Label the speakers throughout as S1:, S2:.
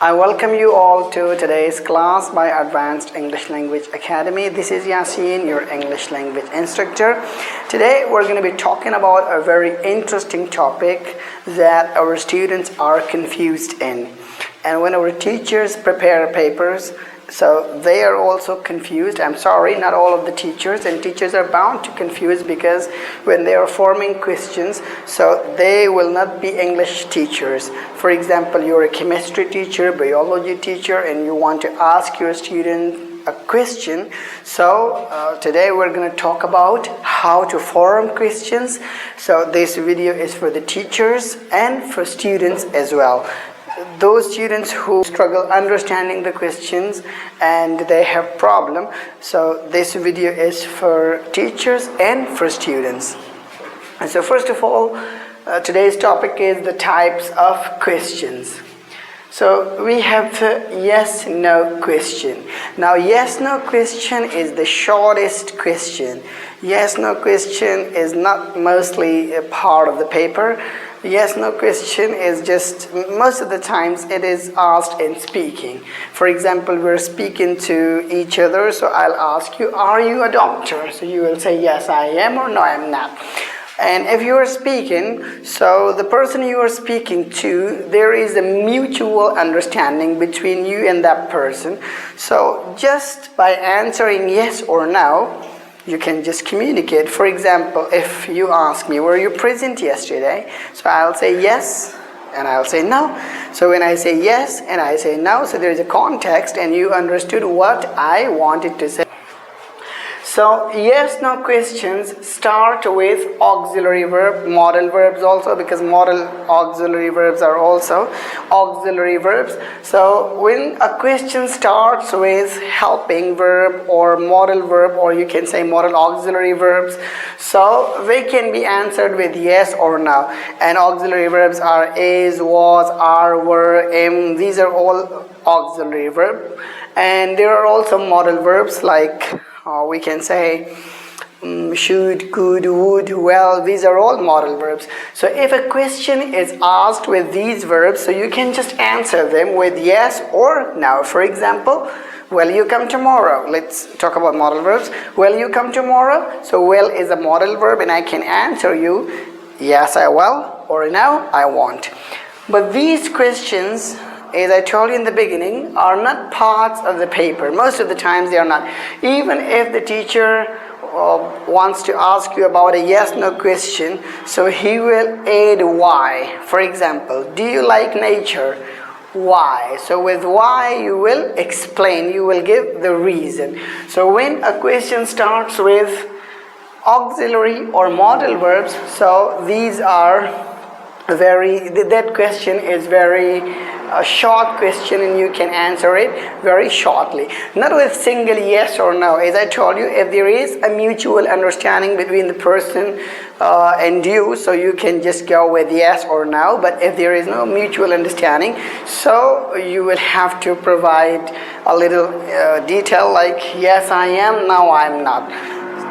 S1: I welcome you all to today's class by Advanced English Language Academy. This is Yasin, your English language instructor. Today we're going to be talking about a very interesting topic that our students are confused in. And when our teachers prepare papers, so they are also confused. I'm sorry, not all of the teachers, and teachers are bound to confuse because when they are forming questions, so they will not be English teachers. For example, you're a chemistry teacher, biology teacher, and you want to ask your student a question. So today we're going to talk about how to form questions. So this video is for the teachers and for students as well. Those students who struggle understanding the questions and they have problem, so this video is for teachers and for students. And so first of all, today's topic is the types of questions. So we have the yes no question. Now yes no question is the shortest question. Yes no question is not mostly a part of the paper. Yes no question is just, most of the times it is asked in speaking. For example, we're speaking to each other, so I'll ask you, are you a doctor? So you will say yes I am, or no I'm not. And if you are speaking, so the person you are speaking to, there is a mutual understanding between you and that person. So just by answering yes or no, you can just communicate. For example, if you ask me, were you present yesterday? So I'll say yes and I'll say no. So when I say yes and I say no, so there is a context and you understood what I wanted to say. So yes no questions start with auxiliary verb, modal verbs also, because modal auxiliary verbs are also auxiliary verbs. So when a question starts with helping verb or modal verb, or you can say modal auxiliary verbs, so they can be answered with yes or no. And auxiliary verbs are is, was, are, were, am. These are all auxiliary verb. And there are also modal verbs like we can say should, could, would, well. These are all modal verbs. So if a question is asked with these verbs, so you can just answer them with yes or no. For example, will you come tomorrow? Let's talk about modal verbs. Will you come tomorrow? So will is a modal verb and I can answer you yes I will or no I won't. But these questions, as I told you in the beginning, are not parts of the paper. Most of the times they are not. Even if the teacher wants to ask you about a yes-no question, so he will add why. For example, do you like nature? Why? So with why you will explain, you will give the reason. So when a question starts with auxiliary or modal verbs, so these are that question is very short question and you can answer it very shortly. Not with single yes or no. As I told you, if there is a mutual understanding between the person and you, so you can just go with yes or no. But if there is no mutual understanding, so you will have to provide a little detail like yes I am, no I'm not.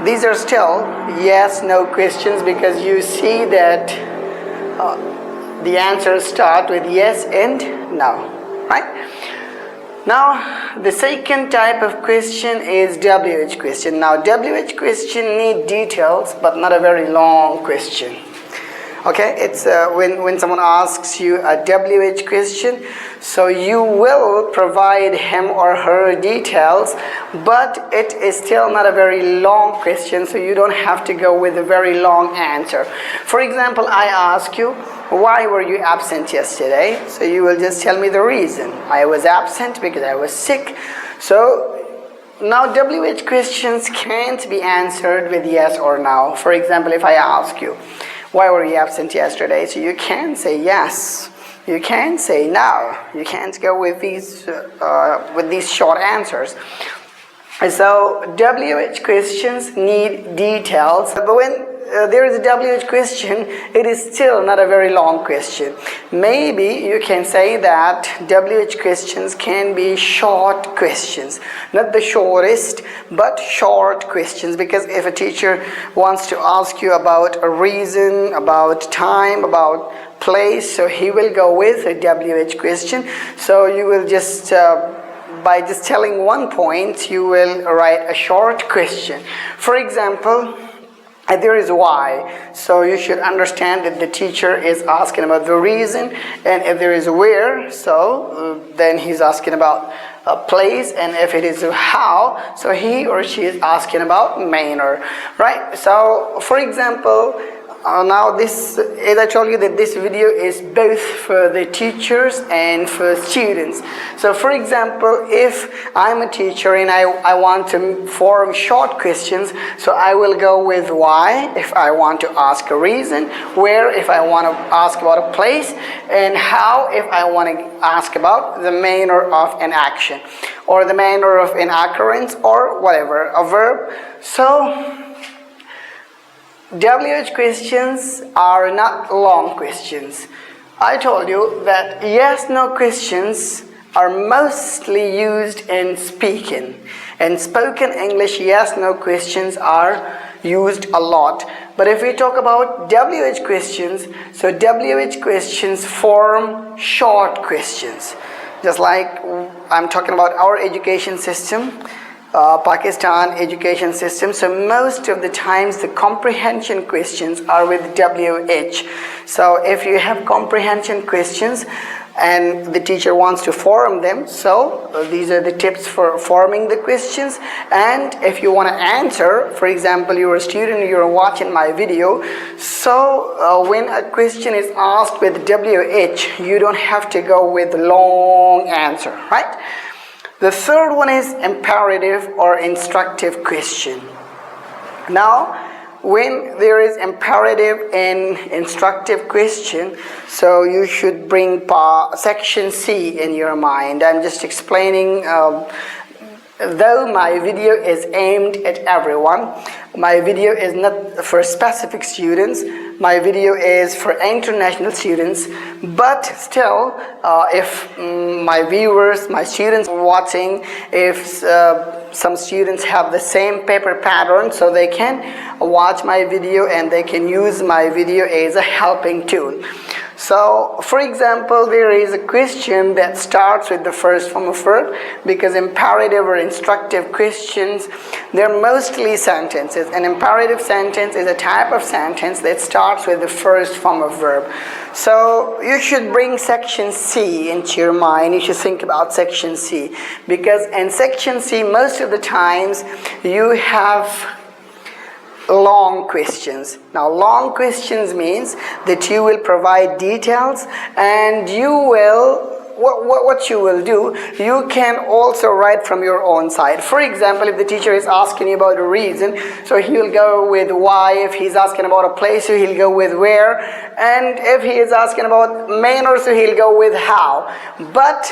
S1: These are still yes no questions because you see that the answers start with yes and no, right? Now the second type of question is WH question. Now WH question need details but not a very long question. Okay, it's when someone asks you a WH question, so you will provide him or her details, but it is still not a very long question, so you don't have to go with a very long answer. For example, I ask you, why were you absent yesterday? So you will just tell me the reason. I was absent because I was sick. So now WH questions can't be answered with yes or no. For example, if I ask you, why were you absent yesterday? So you can say yes. You can say no. You can't go with these short answers. So WH questions need details. But when there is a WH question, it is still not a very long question. Maybe you can say that WH questions can be short questions, not the shortest, but short questions, because if a teacher wants to ask you about a reason, about time, about place, so he will go with a WH question. So you will just by just telling one point, you will write a short question. For example, there is why, so you should understand that the teacher is asking about the reason, and if there is where, so then he's asking about a place, and if it is how, so he or she is asking about manner, right? So for example, now this, as I told you, that this video is both for the teachers and for students. So for example, if I'm a teacher and I want to form short questions, so I will go with why if I want to ask a reason, where if I want to ask about a place, and how if I want to ask about the manner of an action, or the manner of an occurrence, or whatever, a verb. So WH questions are not long questions. I told you that yes/no questions are mostly used in speaking. In spoken English, yes/no questions are used a lot. But if we talk about WH questions, so WH questions form short questions. Just like I'm talking about our education system, Pakistan education system, so most of the times the comprehension questions are with WH. So if you have comprehension questions and the teacher wants to form them, so these are the tips for forming the questions. And if you want to answer, for example, you're a student, you're watching my video, so when a question is asked with WH, you don't have to go with long answer, right? The third one is imperative or instructive question. Now, when there is imperative and instructive question, so you should bring section C in your mind. I'm just explaining, though my video is aimed at everyone, my video is not for specific students, my video is for international students, but still, if my viewers, my students are watching, if some students have the same paper pattern, so they can watch my video and they can use my video as a helping tool. So, for example, there is a question that starts with the first form of verb, because imperative or instructive questions, they're mostly sentences. An imperative sentence is a type of sentence that starts with the first form of verb. So, you should bring section C into your mind. You should think about section C, because in section C, most of the times, you have long questions. Now, long questions means that you will provide details, and you will, what you will do, you can also write from your own side. For example, if the teacher is asking you about a reason, so he will go with why. If he's asking about a place, so he'll go with where. And if he is asking about manner, so he'll go with how. But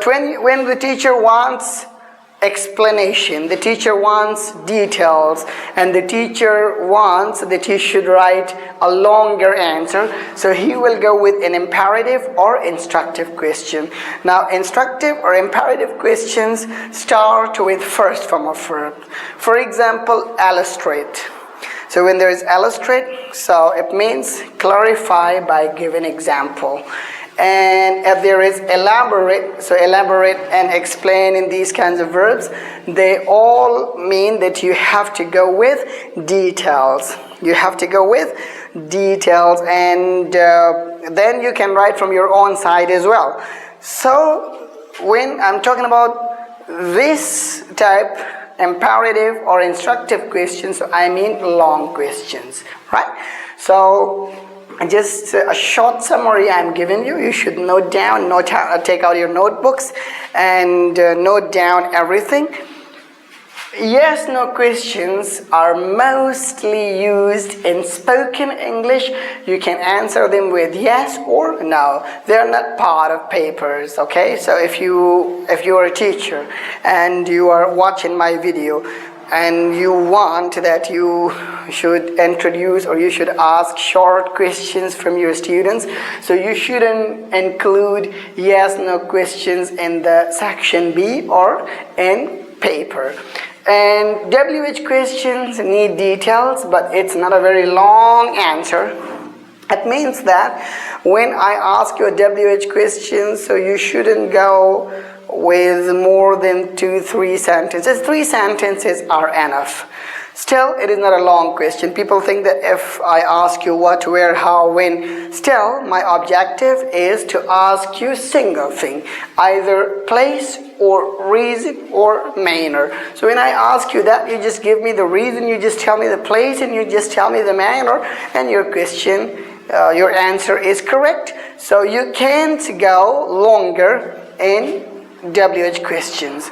S1: when the teacher wants explanation, the teacher wants details, and the teacher wants that he should write a longer answer, so he will go with an imperative or instructive question. Now, instructive or imperative questions start with first form of verb. For example, illustrate. So when there is illustrate, so it means clarify by giving example. And if there is elaborate, so elaborate and explain in these kinds of verbs, they all mean that you have to go with details. You have to go with details, and then you can write from your own side as well. So when I'm talking about this type, imperative or instructive questions, so I mean long questions, right? So just a short summary I'm giving you. You should note down, take out your notebooks and note down everything. Yes/no questions are mostly used in spoken English. You can answer them with yes or no. They're not part of papers, okay? So if you are a teacher and you are watching my video, and you want that you should introduce or you should ask short questions from your students, so you shouldn't include yes no questions in the section B or in paper. And WH questions need details, but it's not a very long answer. It means that when I ask you a WH question, so you shouldn't go with more than 2-3 sentences. 3 sentences are enough. Still, it is not a long question. People think that if I ask you what, where, how, when, still my objective is to ask you single thing, either place or reason or manner. So when I ask you that, you just give me the reason, you just tell me the place, and you just tell me the manner, and your question, your answer is correct. So you can't go longer in WH questions.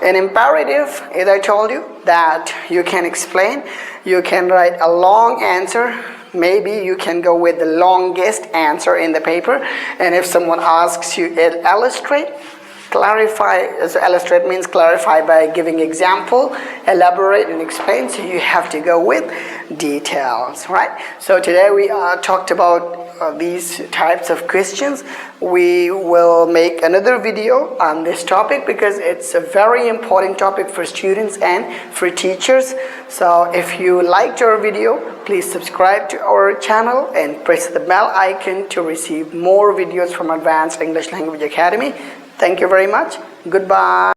S1: An imperative, as I told you, that you can explain, you can write a long answer. Maybe you can go with the longest answer in the paper, and if someone asks you illustrate, clarify. So illustrate means clarify by giving example, elaborate and explain, so you have to go with details, right? So today we talked about these types of questions. We will make another video on this topic because it's a very important topic for students and for teachers. So if you liked our video, please subscribe to our channel and press the bell icon to receive more videos from Advanced English Language Academy. Thank you very much. Goodbye.